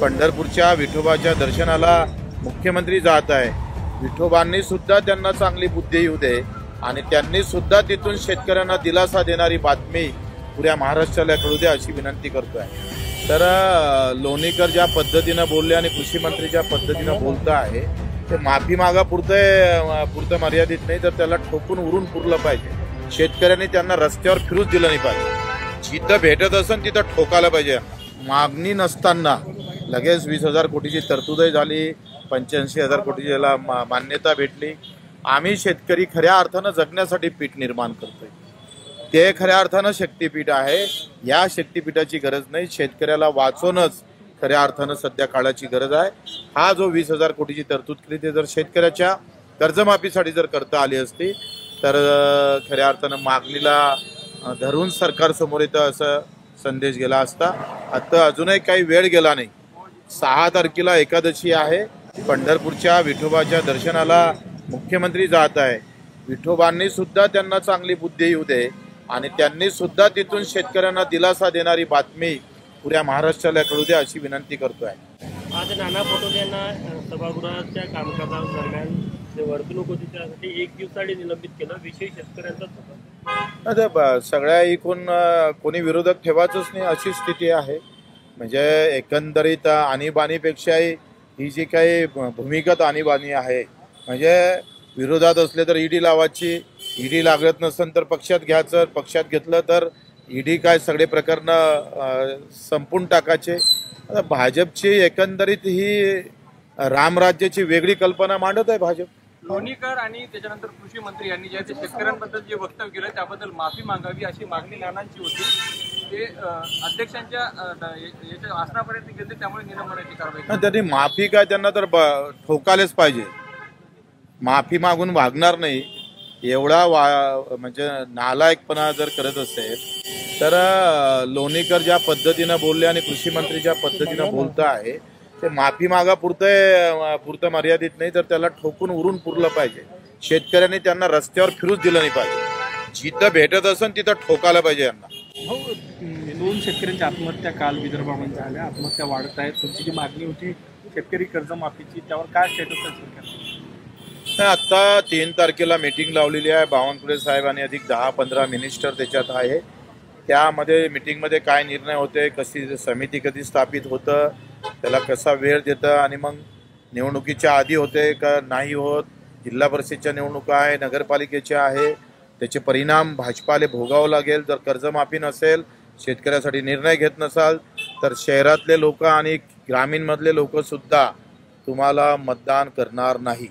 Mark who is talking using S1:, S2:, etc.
S1: पंढरपूरच्या विठोबाच्या दर्शनाला मुख्यमंत्री जात आहे। विठोबांनी सुद्धा त्यांना चांगली बुद्धी येऊ दे आणि त्यांनी सुद्धा तिथून शेतकऱ्यांना दिलासा देणारी बातमी पुऱ्या महाराष्ट्राला कळू दे अशी विनंती करतोय। तर लोणीकर ज्या पद्धतीने बोलले आणि कृषी मंत्री ज्या पद्धतीने बोलता आहे ते माफी मागा पुरतं मर्यादित नाही, तर त्याला ठोकून उरून पुरलं पाहिजे। शेतकऱ्यांनी त्यांना रस्त्यावर फिरूच दिलं नाही पाहिजे। जिथं भेटत असेल तिथं ठोकायला पाहिजे। मागणी नसताना लगेच 20,000 कोटीची तरतूदही झाली, 85,000 कोटीची याला मान्यता भेटली। आम्ही शेतकरी खऱ्या अर्थानं जगण्यासाठी पीठ निर्माण करतोय, ते खऱ्या अर्थानं शक्तीपीठ आहे। या शक्तीपीठाची गरज नाही, शेतकऱ्याला वाचवणंच खऱ्या अर्थानं सध्या काळाची गरज आहे। हा जो 20,000 कोटीची तरतूद केली ते जर शेतकऱ्याच्या कर्जमाफीसाठी जर करता आली असती तर खऱ्या अर्थानं मागणीला धरून सरकार समोर येतं असं संदेश गेला असता। आता अजूनही काही वेळ गेला नाही। 6 तारखेला एकादशी आहे। पंढरपूरच्या विठोबाच्या दर्शनाला मुख्यमंत्री जात आहे। विठोबांनी सुद्धा त्यांना चांगली बुद्धी येऊ दे आणि त्यांनी सुद्धा तिथून शेतकऱ्यांना दिलासा देणारी बातमी पुऱ्या महाराष्ट्राला कळू दे अशी विनंती करतोय।
S2: आज नाना पटोले यांना सभागृहाच्या कामकाजादरम्यान जे वर्तणूक होती त्यासाठी 1 दिवसाआधी निलंबित केलं। विषय शेतकऱ्यांचा
S1: सगळ्या इकून कोणी विरोधक ठेवायचंच नाही अशी स्थिती आहे। म्हणजे एकंदरीत आणीबाणीपेक्षाही ही जी काही भूमिगत आणीबाणी आहे, म्हणजे विरोधात असले तर ईडी लावायची, ईडी लागत नसेल तर पक्षात घ्यायचं, पक्षात घेतलं तर ईडी काय सगळे प्रकरण संपून टाकायचे। भाजपची एकंदरीत ही रामराज्याची वेगळी कल्पना मांडत आहे भाजप।
S3: लोणीकर आणि त्याच्यानंतर कृषी मंत्री यांनी जे शेतकऱ्यांबद्दल जे वक्तव्य केलं त्याबद्दल माफी मागावी अशी मागणी नानांची होती। ते अध्यक्षांच्या आसनापर्यंत गेले, त्यामुळे निलंबनाची कारवाई।
S1: त्यांनी माफी काय, त्यांना तर ठोकायलाच पाहिजे। माफी मागून भागणार नाही एवढा म्हणजे नालायकपणा जर करत असेल तर लोणीकर ज्या पद्धतीने बोलले आणि कृषी मंत्री ज्या पद्धतीने बोलता आहे ते माफी मागा पुरतं मर्यादित नाही, तर त्याला ठोकून उरून पुरलं पाहिजे। शेतकऱ्यांनी त्यांना रस्त्यावर फिरूच दिलं नाही पाहिजे। जिथं भेटत असेल तिथं ठोकायला पाहिजे यांना।
S4: 2 शेतकऱ्यांच्या आत्महत्या काल विदर्भामध्ये झाल्या, आत्महत्या वाढत आहेत। तुमची जी मागणी होती शेतकरी कर्जमाफीची, त्यावर काय स्टेटस आहे सरकार?
S1: आता 3 तारखेला मीटिंग लावलेली आहे। बावनकुळे साहेब आणि अधिक 10-15 मिनिस्टर त्याच्यात आहे। त्यामध्ये मीटिंगमध्ये काय निर्णय होते, कशी समिती कधी स्थापित होतं, त्याला कसा वेळ देतं आणि मग निवडणुकीच्या आधी होते का नाही होत, जिल्हा परिषदच्या निवडणुका आहे, नगरपालिकेच्या आहे, त्याचे परिणाम भाजपाला भोगावं लागेल। जर कर्जमाफी नसेल, शेतकऱ्यासाठी निर्णय घेत नसाल तर शहरातले लोक आणि ग्रामीणमधले लोक सुद्धा तुम्हाला मतदान करणार नाही।